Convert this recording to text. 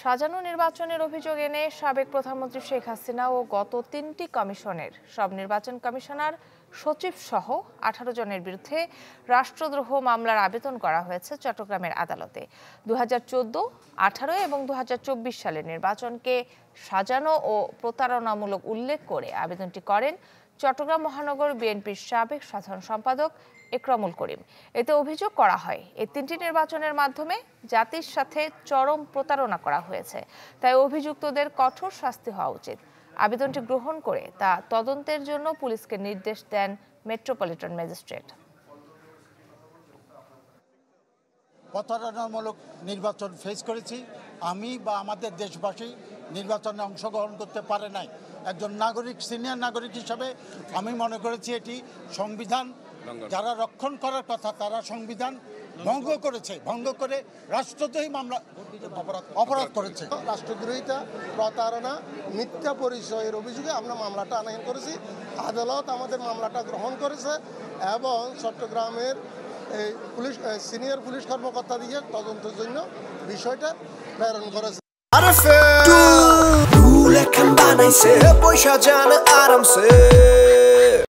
সাজানো নির্বাচনের অভিযোগ এনে সাবেক প্রধানমন্ত্রী শেখ হাসিনা ও গত ৩টি কমিশনের সব নির্বাচন কমিশনার সচিব সহ ১৮ জনের বিরুদ্ধে রাষ্ট্রদ্রোহ মামলার আবেদন করা হয়েছে চট্টগ্রামের আদালতে। ২০১৪, ১৮ এবং ২০২৪ সালের নির্বাচনকে সাজানো ও প্রতারণামূলক উল্লেখ করে আবেদনটি করেন চট্টগ্রাম মহানগর বিএনপির সাবেক সাধারণ সম্পাদক একরামুল করিম। এতে অভিযোগ করা হয় এই ৩টি নির্বাচনের মাধ্যমে জাতির সাথে চরম প্রতারণা করা হয়েছে, তাই অভিযুক্তদের কঠোর শাস্তি হওয়া উচিত। আবেদনটি গ্রহণ করে তা তদন্তের জন্য পুলিশকে নির্দেশ দেন মেট্রোপলিটন ম্যাজিস্ট্রেট। প্রতারণামূলক নির্বাচন ফেস করেছি আমি বা আমাদের দেশবাসী নির্বাচনে অংশগ্রহণ করতে পারে নাই। একজন নাগরিক, সিনিয়র নাগরিক হিসাবে আমি মনে করেছি এটি সংবিধান যারা রক্ষণ করার কথা তারা সংবিধান ভঙ্গ করেছে, ভঙ্গ করে রাষ্ট্রদ্রোহী মামলা অপরাধ করেছে। রাষ্ট্রদ্রোহিতা, প্রতারণা, মিথ্যা পরিচয়ের অভিযোগে আমরা মামলাটা আনয়ন করেছি। আদালত আমাদের মামলাটা গ্রহণ করেছে এবং চট্টগ্রামের এই পুলিশ সিনিয়র পুলিশ কর্মকর্তা দিয়ে তদন্তের জন্য বিষয়টা প্রেরণ করেছে। Puysa can buy nice, puysa jana aram se.